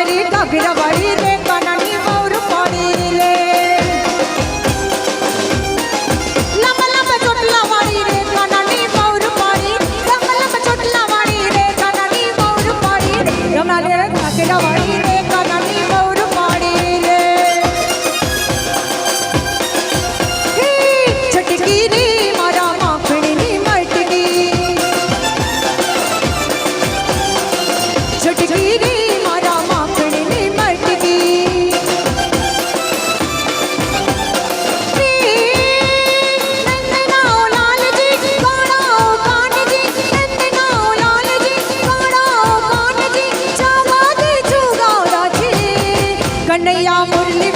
री घाघरा वाली रे कानानी मोर पाड़ी ले लंबा लंबा चोटला वाली रे कानानी मोर पाड़ी लंबा लंबा चोटला वाली रे कानानी मोर पाड़ी रमना रे घाघरा वाली रे कानानी मोर पाड़ी ले छटकी रे मारा माखणी नी मटकी छटकी रे मारा माखणी नी मटकी नंदना लाल जी गाड़ा कान जी नंदना लाल जी गाड़ा कान जी चावा दे जुगाड़ा जी कन्हैया मुरली